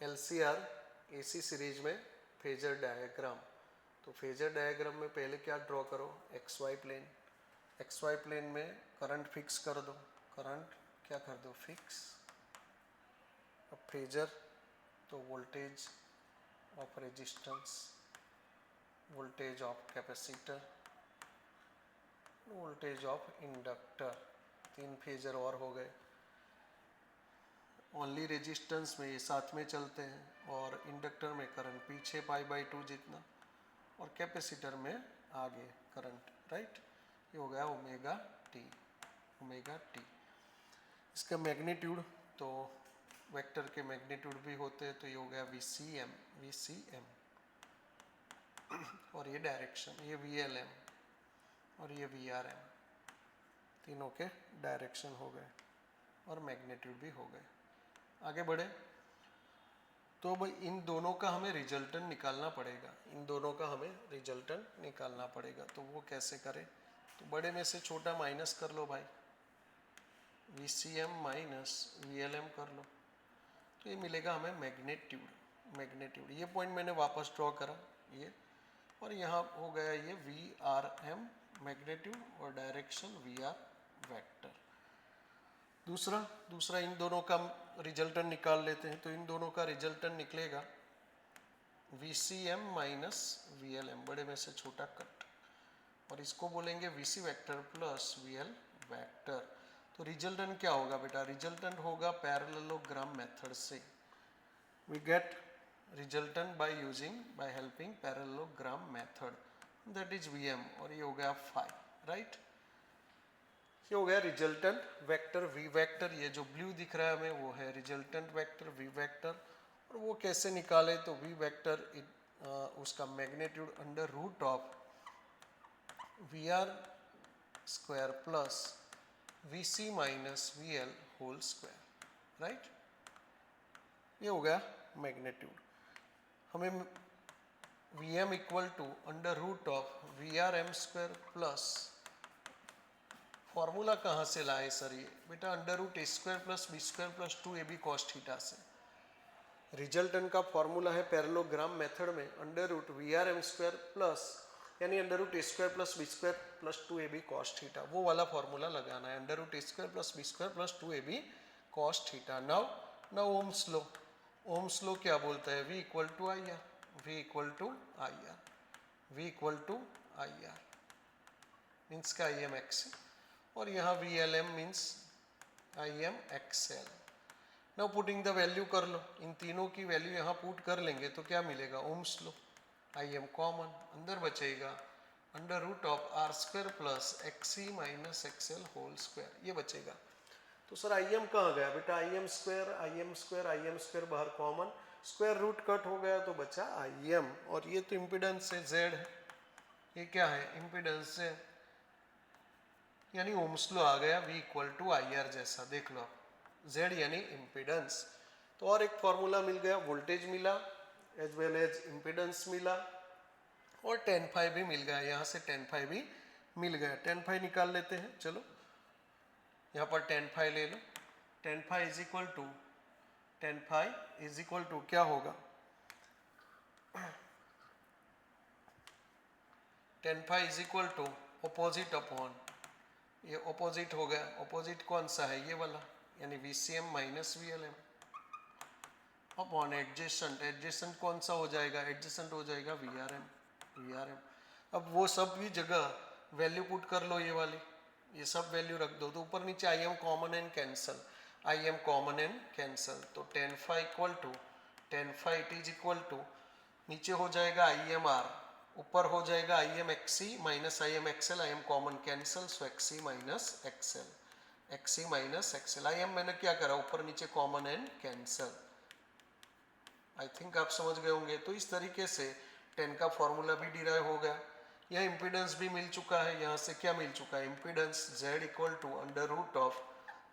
LCR AC series में phasor diagram. तो phasor diagram में पहले क्या ड्रॉ करो, XY प्लेन। XY प्लेन में करंट फिक्स कर दो, करंट क्या कर दो, फिक्स। अब फेजर तो voltage of resistance, voltage of capacitor, voltage of inductor. 3 phasor और हो गए। ओनली रेजिस्टेंस में ये साथ में चलते हैं और इंडक्टर में करंट पीछे π/2 जितना और कैपेसिटर में आगे करंट, राइट। ये हो गया ओमेगा टी, ओमेगा टी। इसका मैग्नीट्यूड तो वेक्टर के मैग्नीट्यूड भी होते हैं, तो ये हो गया VCM, VCM। और ये डायरेक्शन, ये VLM और ये VRM, तीनों के डायरेक्शन हो गए और मैग्नीट्यूड भी हो गए। आगे बढ़े तो भाई इन दोनों का हमें रिजल्टेंट निकालना पड़ेगा, इन दोनों का हमें रिजल्टेंट निकालना पड़ेगा। तो वो कैसे करें, तो बड़े में से छोटा माइनस कर लो भाई, VCM माइनस VLM कर लो, तो ये मिलेगा हमें मैग्नीट्यूड। मैग्नीट्यूड ये पॉइंट मैंने वापस ड्रॉ करा ये, और यहाँ हो गया ये VRM मैग्नीट्यूड और डायरेक्शन VR वेक्टर। दूसरा इन दोनों का रिजल्टेंट निकाल लेते हैं। तो इन दोनों का रिजल्टेंट निकलेगा VCM माइनस VLM, बड़े में से छोटा कट, और इसको बोलेंगे VC vector plus VL vector. तो रिजल्टेंट क्या होगा बेटा, रिजल्टेंट होगा पैरेललोग्राम मेथड से। We get resultant by helping parallelogram method, that is VM, और ये हो गया 5, राइट। ये हो गया रिजल्टेंट वेक्टर V वेक्टर। ये जो ब्लू दिख रहा है हमें वो है रिजल्टेंट वेक्टर V वेक्टर। और वो कैसे निकाले, तो V वेक्टर उसका magnitude under root of VR square plus VC minus VL whole square, right. ये हो गया मैग्नीट्यूड। हमें VM equal to under root of VRM square plus, formula कहाँ से लाए सर ये, बेटा under root A square plus B square plus 2AB cos theta से। रिजल्टेंट का फॉर्मूला है पैरेललोग्राम मेथड में under root VRM square plus, यानी under root A square plus B square plus 2AB cos theta, वो वाला formula लगाना है, under root A square plus B square plus 2AB cos theta. Now Ohm's law, Ohm's law क्या बोलता है, V equal to I R, V equal to I R, V equal to I R means का IMX, और यहाँ VLM means IMXL। Now putting the value कर लो, इन तीनों की वैल्यू यहाँ पुट कर लेंगे तो क्या मिलेगा, ओम्स लो, IM कॉमन, अंदर बचेगा under root of R square plus XC minus XL whole square, ये बचेगा। तो सर IM कहाँ गया बेटा, IM square, IM square, IM square बाहर कॉमन, स्क्वायर रूट कट हो गया तो बचा IM, और ये तो इम्पिडेंस है Z है, ये क्या है इम्पिडेंस है, यानी ओम्स लॉ आ गया V equal to I R जैसा, देख लो Z यानी इम्पिडेंस। तो और एक फॉर्मूला मिल गया, वोल्टेज मिला एज वेल एज इम्पिडेंस मिला और tan phi भी मिल गया, यहाँ से tan phi भी मिल गया। tan phi निकाल लेते हैं, चलो यहाँ पर tan phi ले लो, tan phi is equal to, tan phi is equal to क्या होगा, tan phi is equal to opposite upon, ये ऑपोजिट हो गया, ऑपोजिट कौन सा है ये वाला, यानी VCM minus VLM upon adjacent, adjacent कौन सा हो जाएगा, एडजेसेंट हो जाएगा VRM, VRM। अब वो सब भी जगह वैल्यू पुट कर लो, ये वाली, ये सब वैल्यू रख दो, तो ऊपर नीचे IM common and cancel, IM common and cancel, तो tan phi equal to, tan phi it is equal to, नीचे हो जाएगा IMR, ऊपर हो जाएगा IMXC minus IMXL, IM common cancel, so XC minus XL, XC minus XL, IM मैंने क्या करा, ऊपर नीचे common and cancel. I think आप समझ गए होंगे। तो इस तरीके से 10 का फॉर्मूला भी डिराइव हो गया, यह इम्पीडेंस भी मिल चुका है, यहाँ से क्या मिल चुका है, impedance Z equal to under root of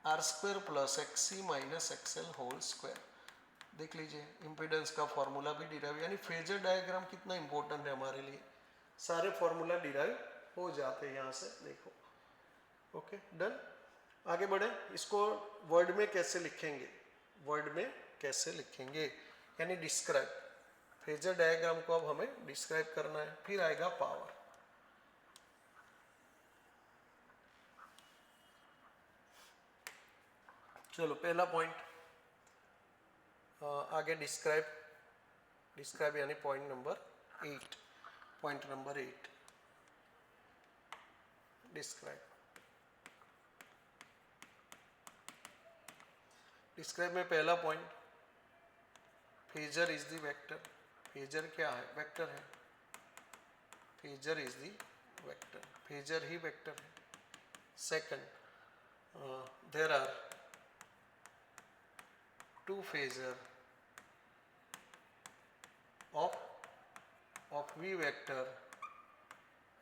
R square plus XC minus XL whole square. देख लीजिए इम्पीडेंस का फॉर्मूला भी डिराइव, यानी फेजर डायग्राम कितना इंपॉर्टेंट है हमारे लिए, सारे फॉर्मूला डिराइव हो जाते हैं यहाँ से, देखो। ओके डन, आगे बढ़े। इसको वर्ड में कैसे लिखेंगे, वर्ड में कैसे लिखेंगे, यानी डिस्क्राइब, फेजर डायग्राम को अब हमें डिस्क्राइब करना है। फिर आएगा पावर। चलो पहला पॉइंट आगे डिस्क्राइब यानी point number 8, point number 8 describe में पहला point, phasor is the vector. Phasor क्या है? वेक्टर है। Phasor is the vector, phasor ही वेक्टर है। Second, there are two phasor of v vector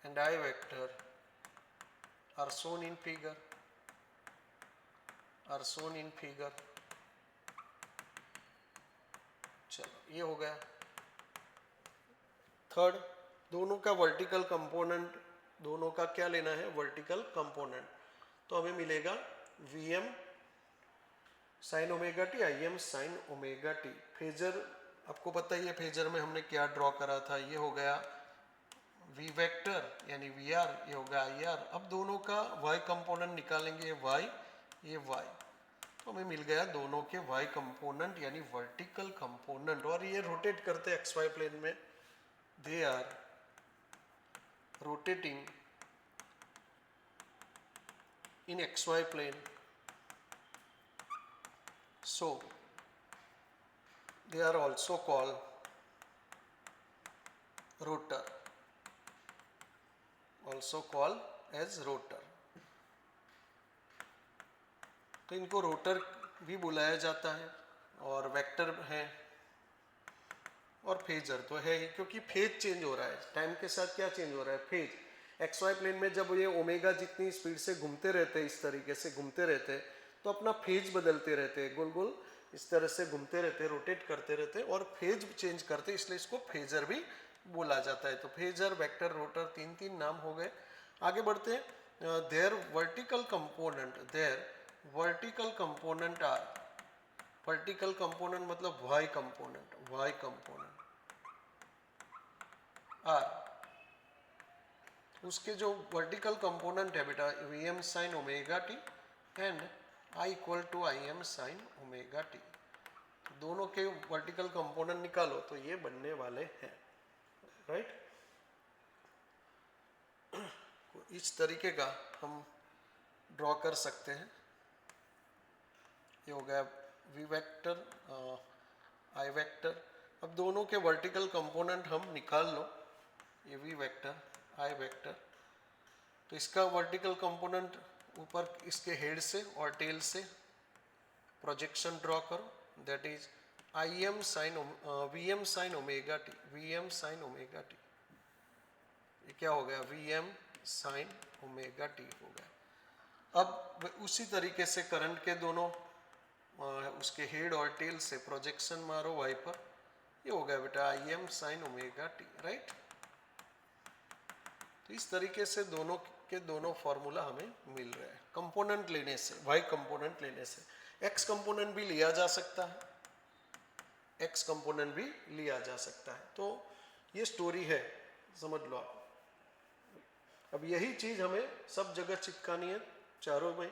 and I vector are shown in figure, चलो ये हो गया। थर्ड, दोनों का वर्टिकल कंपोनेंट, दोनों का क्या लेना है? Vertical component. तो हमें मिलेगा Vm sine omega T, Im sine omega T. Phasor आपको पता ही है, फेजर में हमने क्या ड्रॉ करा था, ये हो गया v वेक्टर यानी vr, ये होगा ir। अब दोनों का y कंपोनेंट निकालेंगे, ये y, तो हमें मिल गया दोनों के y कंपोनेंट यानी वर्टिकल कंपोनेंट। और ये रोटेट करते xy प्लेन में, they are rotating in xy plane, so they are also called rotor, also called as rotor। तो इनको रोटर भी बुलाया जाता है, और वेक्टर है, और फेजर तो है ही, क्योंकि फेज चेंज हो रहा है टाइम के साथ। क्या चेंज हो रहा है? फेज। एक्स वाई प्लेन में जब ये ओमेगा जितनी स्पीड से घूमते रहते हैं, इस तरीके से घूमते रहते हैं, तो अपना फेज बदलते रहते हैं, गोल गोल इस तरह से घूमते रहते हैं, रोटेट करते रहते हैं, और फेज चेंज करते हैं, इसलिए इसको फेजर भी बोला जाता है। तो फेजर, वेक्टर, रोटर, तीन नाम हो गए। आगे बढ़ते हैं। Their vertical component are, vertical component मतलब वाई कंपोनेंट आर, उसके जो वर्टिकल कंपोनेंट है बेटा, Vm sine omega T and I equal to Im sine omega T. दोनों के वर्टिकल कंपोनेंट निकालो तो ये बनने वाले हैं, राइट। इस तरीके का हम ड्रॉ कर सकते हैं। ये हो गया v वेक्टर, I वेक्टर। अब दोनों के वर्टिकल कंपोनेंट हम निकाल लो, ये v वेक्टर, I वेक्टर। तो इसका वर्टिकल कंपोनेंट ऊपर इसके हेड से और टेल से प्रोजेक्शन ड्रॉ करो, that is Vm sine omega T, Vm sine omega T. ये क्या हो गया? Vm साइन ओमेगा टी हो गया। अब उसी तरीके से करंट के दोनों उसके हेड और टेल से प्रोजेक्शन मारो वाई पर, ये हो गया बेटा Im sine omega T, right. तो इस तरीके से दोनों के दोनों फॉर्मूला हमें मिल रहे हैं कंपोनेंट लेने से, वाई कंपोनेंट लेने से। एक्स कंपोनेंट भी लिया जा सकता है, एक्स कंपोनेंट भी लिया जा सकता है। तो ये स्टोरी है, समझ लो आप। अब यही चीज हमें सब जगह चिपकानी है, चारों में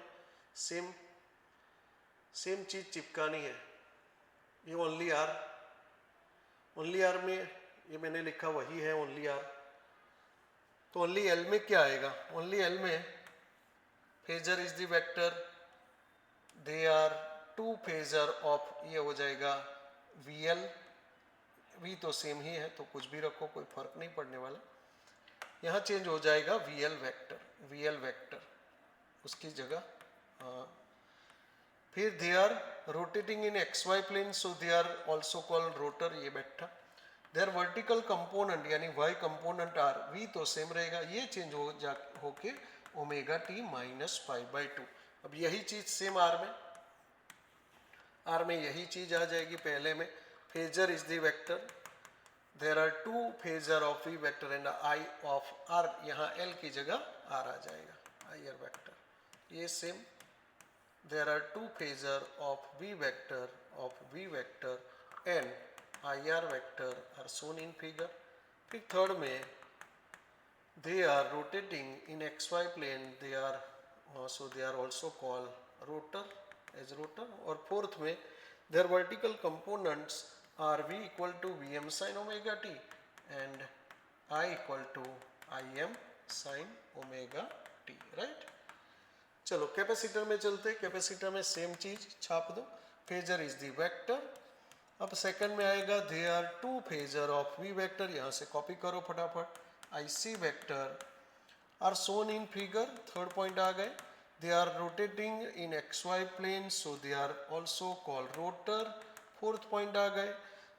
सेम चीज चिपकानी है। ये ओनली आर में ये मैंने लिखा वही है, ओनली आर। तो ओनली एल में क्या आएगा? ओनली एल में phasor is the vector, they are two phasor of, ये हो जाएगा वी एल। वी तो सेम ही है, तो कुछ भी रखो, कोई फर्क नहीं पड़ने वाला। यहाँ चेंज हो जाएगा वी एल वेक्टर उसकी जगह। फिर they are rotating in X Y plane, so they are also called rotor, ये बैठा। देयर वर्टिकल कंपोनेंट यानी वाई कंपोनेंट आर, वी तो सेम रहेगा, ये चेंज होके omega T minus pi by two. अब यही चीज सेम आर में यही चीज आ जाएगी। पहले में phasor is the vector, there are two phasor of V vector and I of R, यहाँ एल की जगह आर आ जाएगा, आई आर वेक्टर। ये same, there are two phasor of v vector and IR vector are shown in figure. फिर third में they are rotating in XY plane, they are so they are also called rotor as rotor. और fourth में their vertical components are V equal to Vm sin omega t and I equal to Im sin omega t, right? चलो capacitor में चलते, capacitor में same चीज छाप दो, phasor is the vector. अब सेकंड में आएगा they are two phasor of V vector, यहाँ से कॉपी करो फटाफट. I C vector are shown in figure, third point आ गए. They are rotating in X Y plane so they are also called rotor, fourth point आ गए.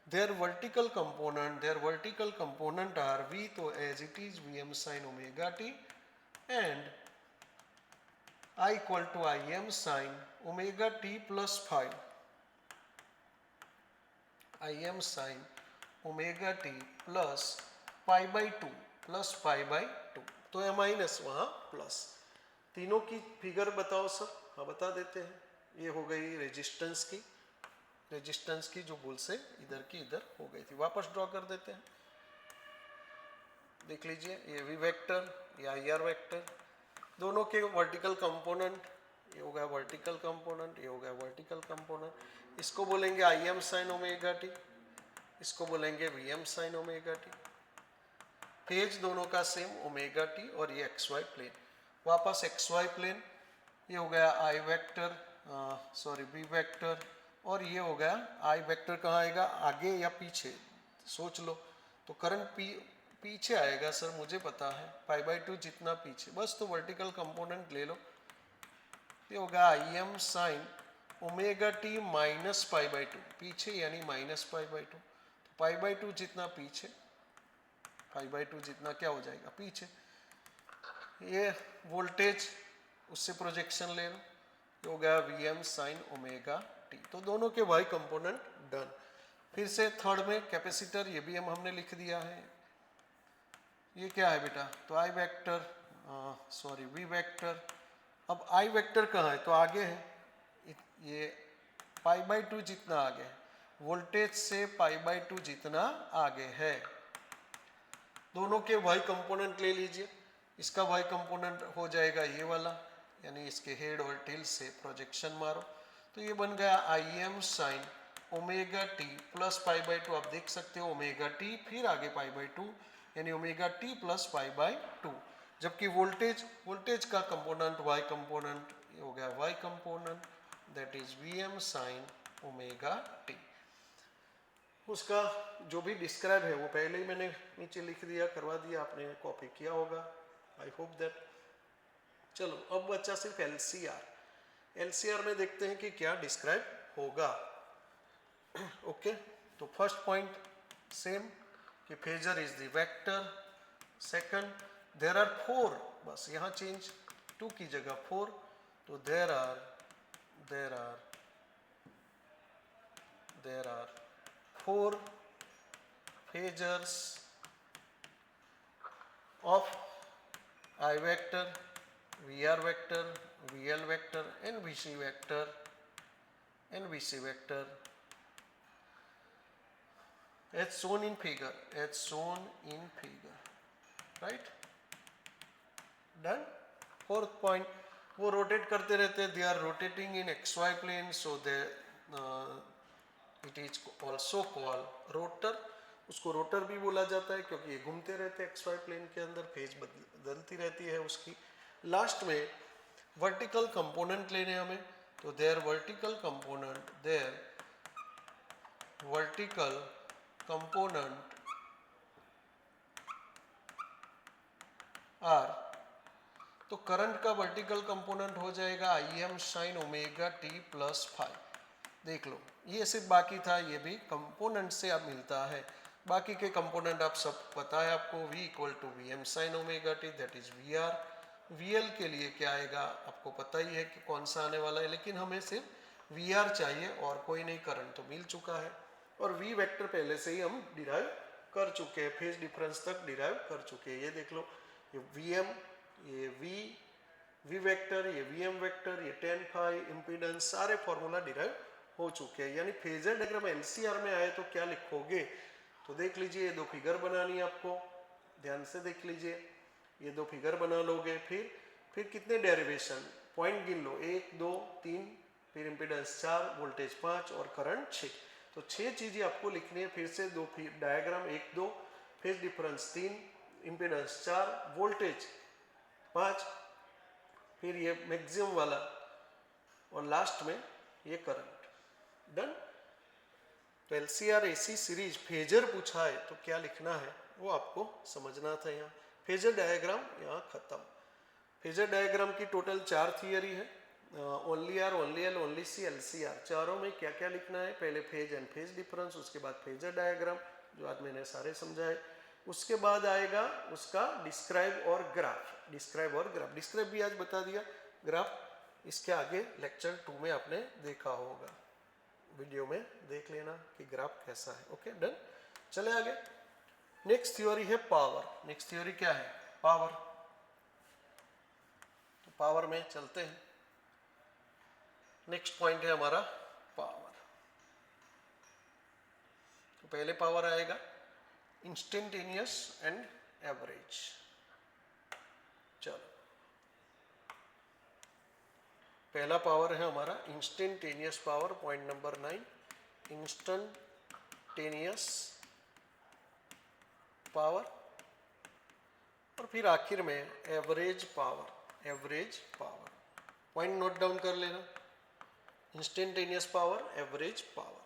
Their vertical component are V, तो as it is V M sine omega T and I equal to Im sin omega t plus phi. Im sin omega t plus pi by 2 plus pi by 2. तो यह minus वहाँ plus. तीनों की figure बताओ sir. हाँ बता देते हैं. ये हो गई रेजिस्टेंस की जो भूल से इधर की इधर हो गई थी. वापस ड्रॉ कर देते हैं. देख लीजिए ये वी वेक्टर, ये आई आर वेक्टर, दोनों के वर्टिकल कंपोनेंट, ये हो गया वर्टिकल कंपोनेंट, ये हो गया वर्टिकल कंपोनेंट. इसको बोलेंगे I M sine omega T, इसको बोलेंगे V M sine omega T. Phase दोनों का सेम ओमेगा टी और ये एक्स वाई प्लेन. वापस एक्स वाई प्लेन, ये हो गया I vector, sorry V vector, और ये हो गया आई वेक्टर. कहाँ आएगा, आगे या पीछे सोच लो. तो करंट पीछे आएगा सर, मुझे पता है, पाई बाई 2 जितना पीछे, बस तो वर्टिकल कंपोनेंट ले लो. ये होगा आई M sine omega T minus pi by 2, पीछे यानी माइनस पाई बाई 2. तो पाई बाई 2 जितना पीछे, पाई बाई 2 जितना क्या हो जाएगा पीछे. ये वोल्टेज उससे प्रोजेक्शन ले लो, ये हो गया V M sine omega T. तो दोनों के वाई कंपोनेंट डन. फिर से थर्ड में कैपेसिटर, ये भी हमने लिख दिया है. ये क्या है बेटा, तो आई वेक्टर, सॉरी वी वेक्टर. अब आई वेक्टर कहाँ है, तो आगे है, ये पाई बाई 2 जितना आगे है, वोल्टेज से पाई बाई 2 जितना आगे है. दोनों के वाई कंपोनेंट ले लीजिए. इसका वाई कंपोनेंट हो जाएगा ये वाला, यानी इसके हेड और टेल से प्रोजेक्शन मारो, तो ये बन गया आई M sine omega T plus pi by 2. आप देख सकते हो ओमेगा टी, फिर आगे पाई बाई 2, यानी omega T plus pi by 2. जबकि वोल्टेज का कंपोनेंट वाई कंपोनेंट, ये हो गया Y component, that is V M sine omega T. उसका जो भी डिस्क्राइब है वो पहले ही मैंने नीचे लिख दिया, करवा दिया, आपने कॉपी किया होगा, आई होप दैट. चलो अब बच्चा सिर्फ एलसीआर में देखते हैं कि क्या डिस्क्राइब होगा. ओके, तो फर्स्ट पॉइंट सेम कि phasor is the vector. Second, there are 4, बस यहाँ चेंज 2 की जगह 4, तो there are 4 phasors of I vector, V R vector, V L vector and V C vector as shown in figure, right? Done. Fourth point, वो rotate करते रहते, they are rotating in XY plane, so it is also called rotor. उसको rotor भी बोला जाता है क्योंकि ये घूमते रहते हैं XY प्लेन के अंदर, फेज बदलती रहती है उसकी. लास्ट में वर्टिकल कंपोनेंट लेने हमें, तो देयर वर्टिकल कंपोनेंट आर, तो करंट का वर्टिकल कंपोनेंट हो जाएगा आई M sine omega T plus five. देख लो, ये सिर्फ बाकी था, ये भी कंपोनेंट से अब मिलता है. बाकी के कंपोनेंट आप सब पता है आपको, V equal to V M sine omega T, that is V R. V L के लिए क्या आएगा आपको पता ही है कि कौन सा आने वाला है, लेकिन हमें सिर्फ वी आर चाहिए और कोई नहीं. करंट तो मिल चुका है और V वेक्टर पहले से ही हम डिराइव कर चुके हैं, फेज डिफरेंस तक डिराइव कर चुके हैं. ये देख लो, ये वी एम, ये वी वेक्टर, ये वी एम वेक्टर, ये टेन फाई, इम्पीडेंस, सारे फॉर्मूला डिराइव हो चुके हैं। यानी फेजर डायग्राम एलसीआर में आए तो क्या लिखोगे, तो देख लीजिए, ये दो फिगर बनानी है आपको, ध्यान से देख लीजिए, ये दो फिगर बना लोगे। फिर कितने डेरिवेशन, पॉइंट गिन लो, 1 2 3, फिर इम्पीडेंस 4, वोल्टेज 5 और करंट 6। तो 6 चीज़ें आपको लिखनी है। फिर से दो diagram, 1 2, phase difference 3, impedance 4, voltage 5, फिर ये मैक्सिमम वाला और लास्ट में ये करंट। डन। तो एलसीआर एसी सीरीज फेजर पूछा है तो क्या लिखना है वो आपको समझना था। यहाँ फेजर डायग्राम यहाँ खत्म। फेजर डायग्राम की टोटल 4 थियरी है, only R, only L, only C, LCR. चारों में क्या क्या लिखना है, पहले फेज एंड फेज डिफरेंस, उसके बाद फेजर डायग्राम जो आज मैंने सारे समझाए, उसके बाद आएगा उसका डिस्क्राइब और ग्राफ। डिस्क्राइब और ग्राफ, डिस्क्राइब भी आज बता दिया, ग्राफ इसके आगे लेक्चर 2 में आपने देखा होगा, वीडियो में देख लेना कि ग्राफ कैसा है। Okay done. चले आगे। नेक्स्ट थ्योरी है पावर। नेक्स्ट थ्योरी क्या है, पावर। तो पावर में चलते हैं। नेक्स्ट पॉइंट है हमारा पावर। तो पहले पावर आएगा इंस्टेंटेनियस एंड एवरेज। चलो, पहला पावर है हमारा instantaneous power, point number 9, instantaneous power. और फिर आखिर में average power. Average power point note down कर लेना, इंस्टेंटेनियस पावर, एवरेज पावर।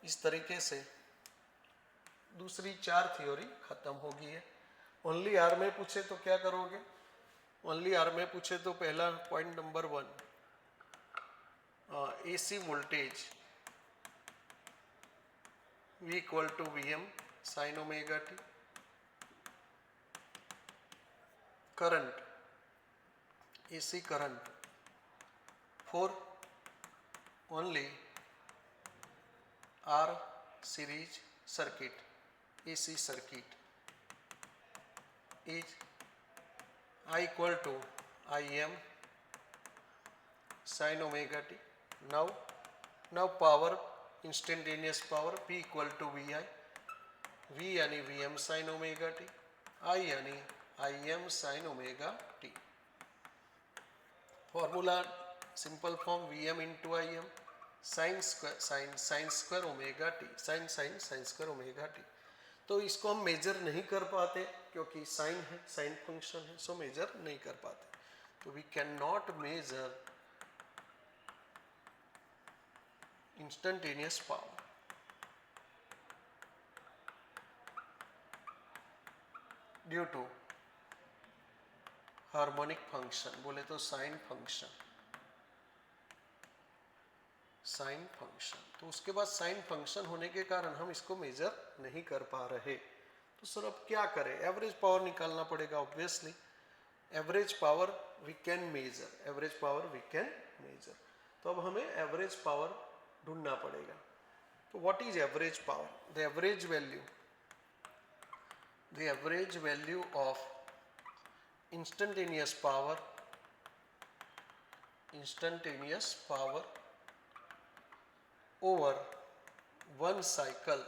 इस तरीके से दूसरी 4 थ्योरी खत्म होगी है। ओनली आर में पूछे तो क्या करोगे, ओनली आर में पूछे तो पहला point number 1, AC voltage V equal to VM sine omega T, current, AC current for only R series circuit, AC circuit is I equal to IM sin omega t. Now power, instantaneous power P equal to VI, V यानी VM sin omega t, I यानी IM sin omega t। Formula simple form VM into IM sine square omega T, sign square omega T. तो इसको हम major नहीं कर पाते क्योंकि sign है, साइन फंक्शन है, सो मेजर नहीं कर पाते। तो we can not measure instantaneous power due to harmonic function, बोले तो साइन फंक्शन, साइन फंक्शन। तो उसके बाद साइन फंक्शन होने के कारण हम इसको मेजर नहीं कर पा रहे। तो सर अब क्या करें, एवरेज पावर निकालना पड़ेगा obviously. Average power we can measure, average power we can measure. तो अब हमें एवरेज पावर ढूंढना पड़ेगा। तो what is average power, the average value of instantaneous power over one cycle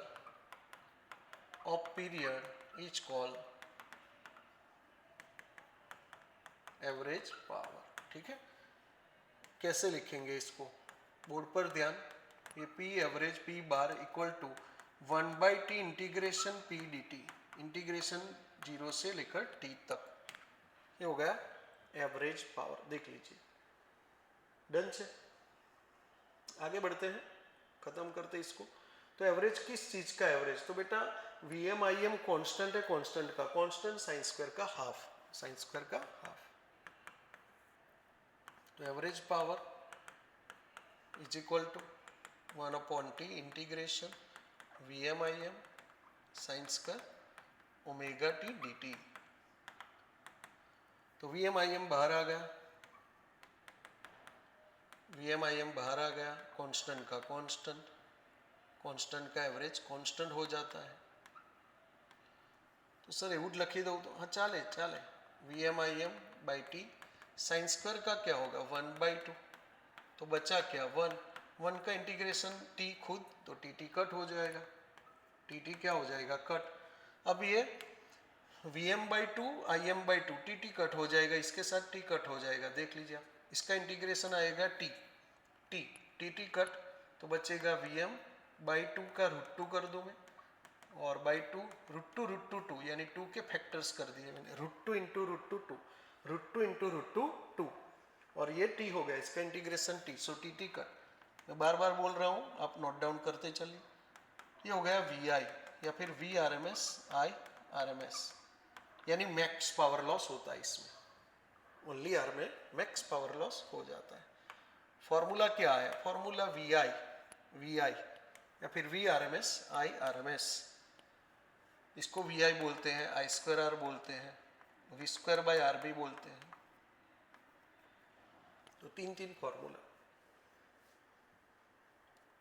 of period is called average power. ठीक है, कैसे लिखेंगे इसको, बोर्ड पर ध्यान। ये P average P bar equal to 1/t integration P dt, integration 0 से लेकर t तक, ये हो गया एवरेज पावर। देख लीजिए, डन से आगे बढ़ते हैं, खत्म करते इसको। तो एवरेज किस चीज का एवरेज, तो बेटा VM IM कांस्टेंट है, कांस्टेंट का कांस्टेंट साइन स्क्वायर का हाफ, साइन स्क्वायर का हाफ। तो average power is equal to 1/t integration VM IM sine square omega t dt। तो VM IM बाहर आ गया, VM IM बाहर आ गया, कांस्टेंट का कांस्टेंट, कांस्टेंट का एवरेज कांस्टेंट हो जाता है। तो सर एवुड लखी दो तो हाँ चाले चाले, VM IM by T, sign square का क्या होगा 1/2, तो बचा क्या 1, 1 का इंटीग्रेशन t खुद, तो टी कट हो जाएगा, टी क्या हो जाएगा, कट। अब ये Vm/2 Im/2 टी कट हो जाएगा, इसके साथ t कट हो जाएगा, देख लीजिए आप। इसका इंटीग्रेशन आएगा t टी कट, तो बचेगा Vm/2 का √2 कर दूं मैं, और /2 √2 यानी 2 के फैक्टर्स कर दिए मैंने, √2 इंटू √2 √2 इंटू √2 और ये t हो गया, इसका integration t, so T cut. मैं बार बार बोल रहा हूँ, आप नोट डाउन करते चलिए। ये हो गया Vi या फिर Vrms I RMS, यानी मैक्स पावर लॉस होता है इसमें, ओनली आर में मैक्स पावर लॉस हो जाता है। फॉर्मूला क्या है, फॉर्मूला Vi या फिर Vrms I RMS, इसको Vi बोलते हैं, I²R बोलते हैं, V²/RB बोलते हैं। तो तीन फॉर्मूला।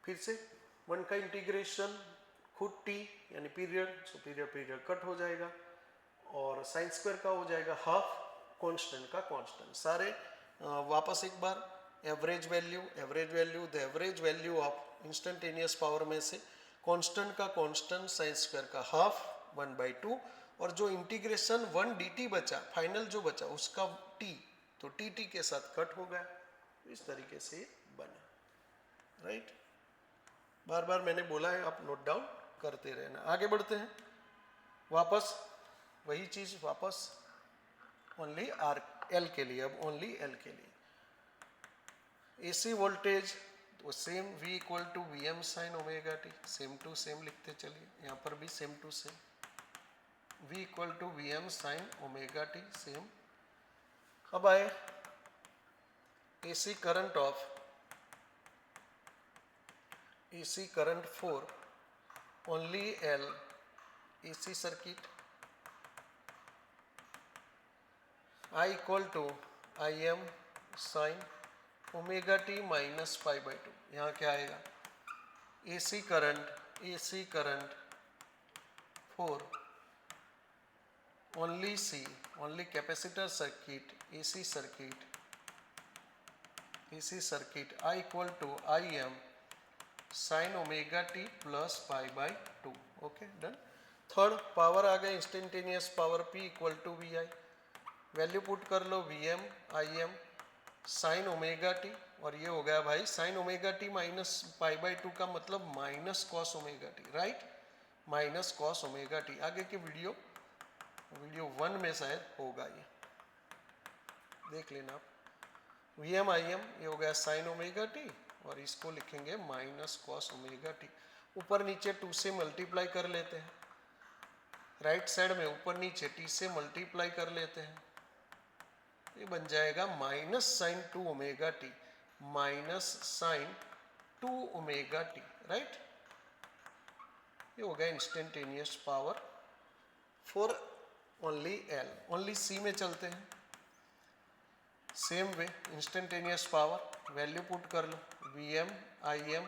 फिर से 1 का इंटीग्रेशन खुद t यानी पीरियड, सो पीरियड कट हो जाएगा, और sin² का हो जाएगा हाफ, कांस्टेंट का कांस्टेंट। सारे वापस एक बार, average value the average value of instantaneous power में से कांस्टेंट का कांस्टेंट, sin² का हाफ 1/2, और जो इंटीग्रेशन 1 dt बचा, फाइनल जो बचा उसका t, तो टी के साथ कट हो गया। इस तरीके से बना, राइट। बार बार मैंने बोला है, आप नोट डाउन करते रहना। आगे बढ़ते हैं, वापस वही चीज, वापस ओनली आर एल के लिए, अब ओनली एल के लिए एसी वोल्टेज, तो same V equal to Vm sine omega T, same to same लिखते चलिए, यहाँ पर भी same to same, V equal to Vm sine omega T, same. अब आए AC current of AC current for only L AC circuit, I equal to Im sine omega T minus π/2। यहाँ क्या आएगा, AC current for only capacitor circuit, AC circuit I equal to Im sine omega T plus π/2। Okay, done. Third power आ गया, instantaneous power P equal to Vi, value put कर लो, Vm Im sine omega T, और ये हो गया भाई sign omega T minus π/2 का मतलब minus cos omega T, right, minus cos omega T. आगे के वीडियो 1 में शायद होगा, ये देख लेना आप। Vm Im ये हो गया साइन ओमेगा टी, और इसको लिखेंगे माइनस कॉस ओमेगा टी। ऊपर नीचे 2 से मल्टीप्लाई कर लेते हैं, राइट साइड में ऊपर नीचे t से मल्टीप्लाई कर लेते हैं, ये बन जाएगा minus sine 2 omega T, minus sine 2 omega T, right. ये हो गया instantaneous power for only L. Only C में चलते हैं, same way, instantaneous power value put कर लो, Vm Im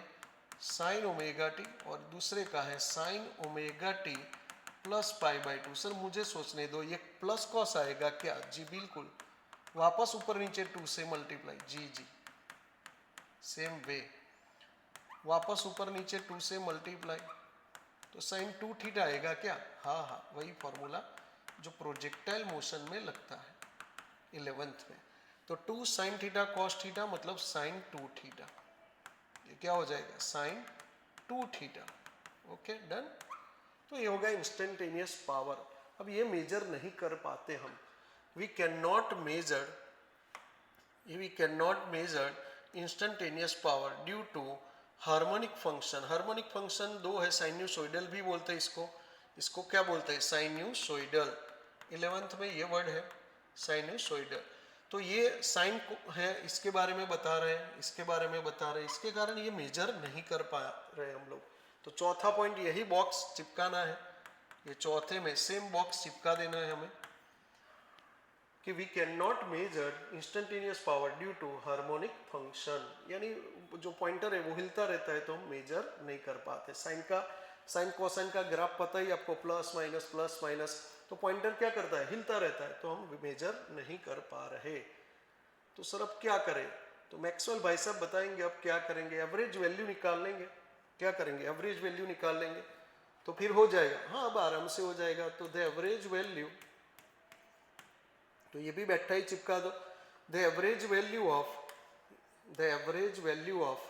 sine omega T, और दूसरे का है sine omega T plus π/2। Sir मुझे सोचने दो, ये प्लस कॉस आएगा क्या, जी बिल्कुल, वापस ऊपर नीचे 2 से मल्टीप्लाई, जी सेम वे, वापस ऊपर नीचे 2 से मल्टीप्लाई, तो साइन 2 थीटा आएगा क्या, हाँ, वही फॉर्मूला जो प्रोजेक्टाइल मोशन में लगता है 11th में। तो 2 साइन थीटा कॉस थीटा मतलब साइन 2 थीटा, ये क्या हो जाएगा, साइन 2 थीटा। Okay, done. तो ये होगा इंस्टेंटेनियस पावर। अब ये मेजर नहीं कर पाते हम, we cannot measure instantaneous power due to harmonic function. Harmonic function दो है, साइन्यूसोइडल भी बोलते हैं इसको क्या बोलते हैं, साइन्यूसोइडल। 11th में ये वर्ड है साइन्यूसोइडल। तो ये साइन है, इसके बारे में बता रहे हैं, इसके बारे में बता रहे हैं, इसके कारण ये मेजर नहीं कर पा रहे हम लोग। तो चौथा पॉइंट यही बॉक्स चिपकाना है, ये चौथे में सेम बॉक्स चिपका देना है हमें कि we can not measure instantaneous power due to harmonic function, यानी जो पॉइंटर है वो हिलता रहता है तो हम मेजर नहीं कर पाते। साइन कोसाइन का ग्राफ पता ही आपको, प्लस माइनस, तो पॉइंटर क्या करता है, हिलता रहता है, तो हम मेजर नहीं कर पा रहे। तो सर अब क्या करें, तो मैक्सवेल भाई साहब बताएंगे अब क्या करेंगे, एवरेज वैल्यू निकाल लेंगे। क्या करेंगे, एवरेज वैल्यू निकाल लेंगे तो फिर हो जाएगा। हाँ, अब आराम से हो जाएगा। तो द एवरेज वैल्यू, तो ये भी बैठा ही चिपका दो। The average value of, the average value of,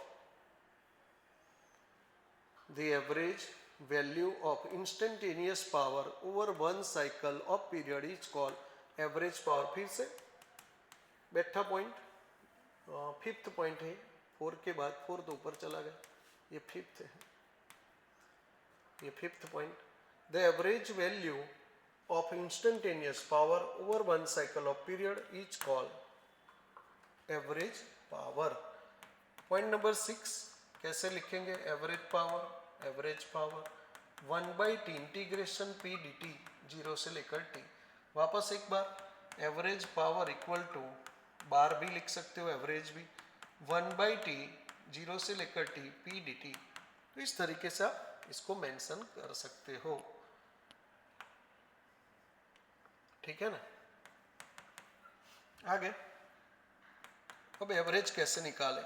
the average value of instantaneous power over one cycle of period is called average power. फिर से बैठा पॉइंट, फिफ्थ पॉइंट है, 4 के बाद 4 तो ऊपर चला गया, ये फिफ्थ है, ये fifth point. The average value of instantaneous power over one cycle of period is called average power. Point number 6 कैसे लिखेंगे, average power, average power 1/t integration p dt 0 से लेकर t। वापस एक बार, एवरेज पावर इक्वल टू, बार भी लिख सकते हो, एवरेज भी, 1/t 0 से लेकर t p dt। तो इस तरीके से आप इसको मेंशन कर सकते हो, ठीक है ना। आगे अब एवरेज कैसे निकालें,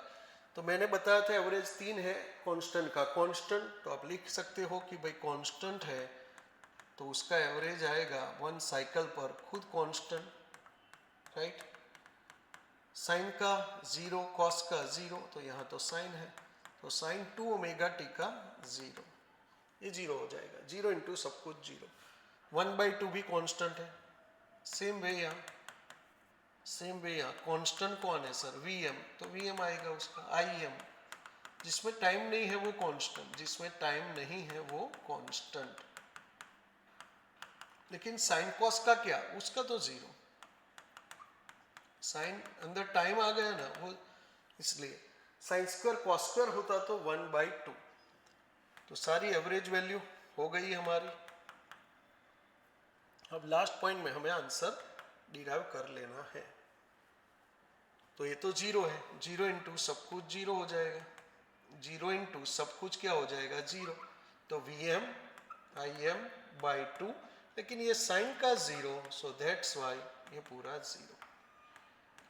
तो मैंने बताया था एवरेज 3 है कांस्टेंट का। कांस्टेंट तो आप लिख सकते हो कि भाई कांस्टेंट है तो उसका एवरेज आएगा वन साइकिल पर, खुद कांस्टेंट, राइट। साइन का 0, कॉस का 0, तो यहाँ तो साइन है, तो साइन 2 ओमेगा टी का 0, ये 0 हो जाएगा। 0 इंटू सब कुछ 0। 1/2 भी कांस्टेंट है। सेम वे यहाँ, सेम वे यहाँ कांस्टेंट कौन है सर, Vm, तो Vm आएगा उसका। Im, जिसमें टाइम नहीं है वो कांस्टेंट, जिसमें टाइम नहीं है वो कांस्टेंट। लेकिन साइन कॉस का क्या, उसका तो 0, साइन अंदर टाइम आ गया ना वो, इसलिए साइन स्क्वायर कॉस स्क्वायर होता तो 1/2। तो सारी एवरेज वैल्यू हो गई हमारी। अब लास्ट पॉइंट में हमें आंसर डिराइव कर लेना है। तो ये तो 0 है, 0 इंटू सब कुछ 0 हो जाएगा, 0 इंटू सब कुछ क्या हो जाएगा 0, तो Vm Im/2, लेकिन ये साइन का 0, सो दैट्स वाई ये पूरा 0।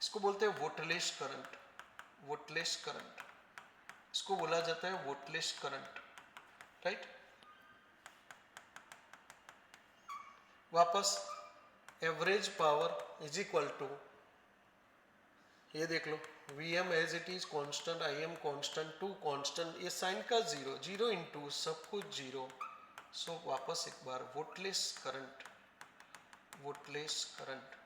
इसको बोलते हैं वोल्टलेस करंट, वोल्टलेस करंट, इसको बोला जाता है वोल्टलेस करंट, राइट। वापस average power is equal to, ये देख लो, Vm as it is constant, Im constant, 2 constant, ये साइन का 0, 0 इंटू सब कुछ 0, सो वापस एक बार वोल्टलेस करंट, वोल्टलेस करंट।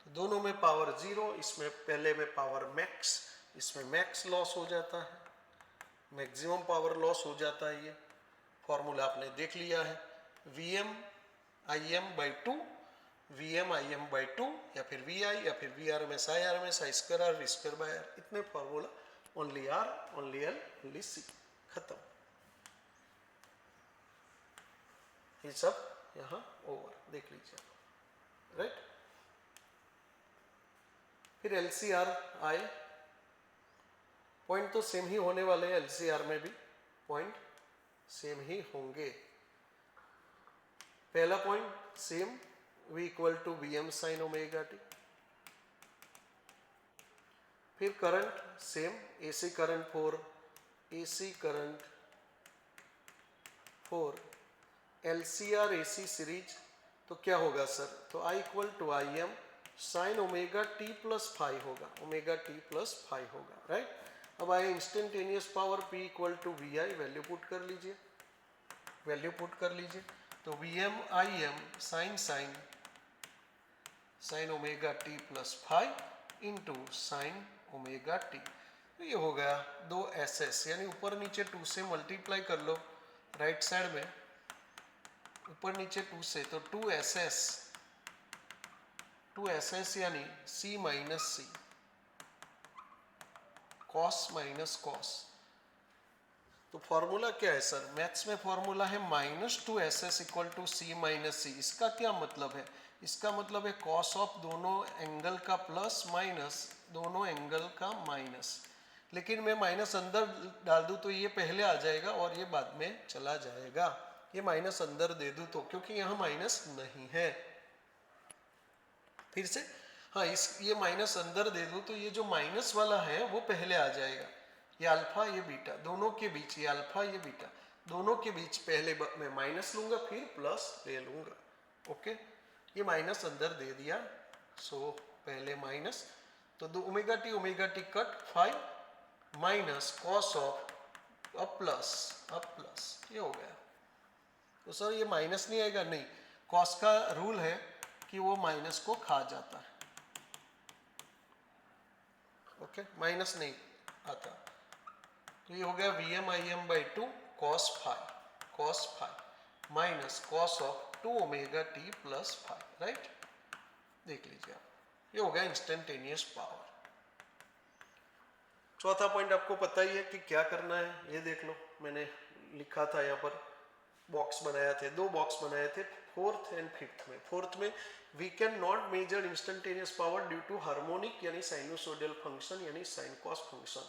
तो दोनों में पावर 0, इसमें पहले में पावर मैक्स, इसमें मैक्स लॉस हो जाता है, मैक्सिमम पावर लॉस हो जाता है। ये फॉर्मूला आपने देख लिया है, Vm Im/2, Vm Im/2, या फिर Vi, या फिर Vrms I/Rms I² R V² R, इतने formula, only R, only L, only C, खत्म। ये सब यहाँ ओवर, देख लीजिए, राइट। फिर LCR आए, पॉइंट तो सेम ही होने वाले हैं, LCR में भी पॉइंट सेम ही होंगे। पहला point same, V equal to Vm sine omega T. फिर current same, AC current for AC current for LCR AC series, तो क्या होगा सर, तो I equal to Im sine omega T plus phi होगा, omega T plus phi होगा, right. अब आए instantaneous power P equal to Vi, value put कर लीजिए, वैल्यू पुट कर लीजिए, तो Vm Im sine sine sine omega T plus phi into sine omega T. तो ये हो गया 2SS, यानी ऊपर नीचे 2 से मल्टीप्लाई कर लो राइट साइड में, ऊपर नीचे 2 से, तो 2SS यानी C minus C, cos minus cos. तो फॉर्मूला क्या है सर, मैथ्स में फॉर्मूला है -2SS equal to C minus C। इसका क्या मतलब है, इसका मतलब है कॉस ऑफ दोनों एंगल का प्लस माइनस दोनों एंगल का माइनस। लेकिन मैं माइनस अंदर डाल दूं तो ये पहले आ जाएगा और ये बाद में चला जाएगा। ये माइनस अंदर दे दूं तो, क्योंकि यहाँ माइनस नहीं है। फिर से हाँ, इस ये माइनस अंदर दे दो तो ये जो माइनस वाला है वो पहले आ जाएगा। ये अल्फा ये बीटा दोनों के बीच, ये अल्फा ये बीटा दोनों के बीच पहले मैं माइनस लूंगा फिर प्लस ले लूंगा। ओके, ये माइनस अंदर दे दिया, सो पहले माइनस, तो दो omega T cut 5 minus cos of अब प्लस ये हो गया। तो सर ये माइनस नहीं आएगा? नहीं, कॉस का रूल है कि वो माइनस को खा जाता है। ओके, माइनस नहीं आता। तो ये हो गया V M I M by two cos five minus cos of 2 omega T plus 5, right. देख लीजिए आप, ये हो गया इंस्टेंटेनियस पावर। चौथा पॉइंट आपको पता ही है कि क्या करना है, ये देख लो, मैंने लिखा था यहाँ पर, बॉक्स बनाया थे, 2 बॉक्स बनाए थे, फोर्थ एंड फिफ्थ में। फोर्थ में we can not measure instantaneous power due to harmonic यानी साइनोसोडियल फंक्शन यानी sine cos function.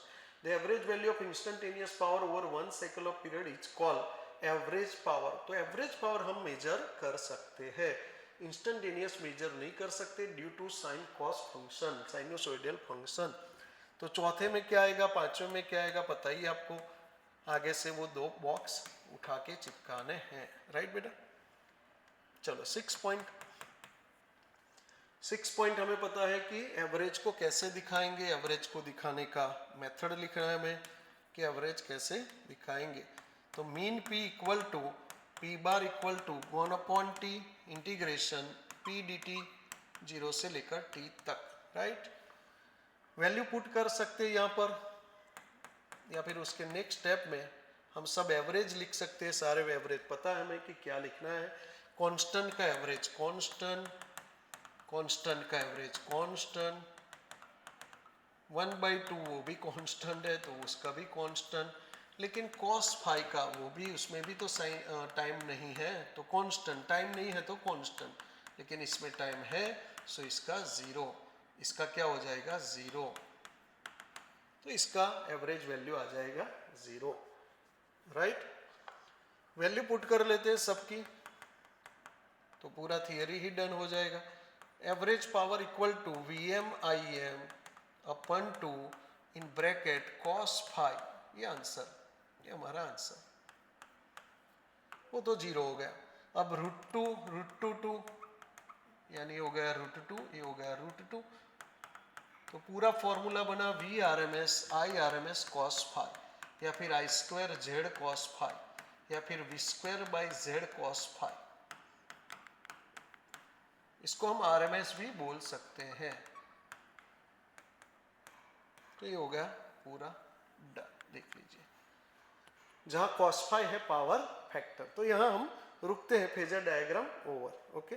The average value of instantaneous power over 1 cycle of period is called average power. तो average power हम measure कर सकते हैं, instantaneous measure नहीं कर सकते due to sine cos function, sinusoidal function. तो चौथे में क्या आएगा, पांचवें में क्या आएगा, पता ही आपको। आगे से वो 2 बॉक्स उठा के चिपकाने हैं, राइट बेटा। चलो 6 पॉइंट हमें पता है कि एवरेज को कैसे दिखाएंगे। एवरेज को दिखाने का मेथड लिखना है हमें कि एवरेज कैसे दिखाएंगे। तो mean P equal to P bar equal to 1/t integration P D T 0 से लेकर t तक, राइट। वैल्यू पुट कर सकते हैं यहाँ पर, या फिर उसके नेक्स्ट स्टेप में हम सब एवरेज लिख सकते हैं। सारे एवरेज पता है हमें कि क्या लिखना है। कांस्टेंट का एवरेज कांस्टेंट का एवरेज कांस्टेंट, 1/2 वो भी कांस्टेंट है तो उसका भी कांस्टेंट, लेकिन cos फाई का वो भी, उसमें भी तो साइन टाइम नहीं है तो कांस्टेंट, टाइम नहीं है तो कांस्टेंट, लेकिन इसमें टाइम है सो इसका 0, इसका क्या हो जाएगा 0, तो इसका एवरेज वैल्यू आ जाएगा 0, राइट। वैल्यू पुट कर लेते हैं सबकी तो पूरा थियरी ही डन हो जाएगा। Average power equal to V M I M upon 2 in bracket cos phi, ये आंसर, ये हमारा आंसर, वो तो 0 हो गया। अब √2 यानी हो गया √2, ये हो गया √2, तो पूरा फॉर्मूला बना V R M S cos phi, या फिर I² Z cos फाई, या फिर V² by Z cos phi. इसको हम RMS भी बोल सकते हैं। तो ये हो गया पूरा डन, देख लीजिए। जहां cos फाई है पावर फैक्टर, तो यहां हम रुकते हैं, फेजर डायग्राम ओवर। ओके।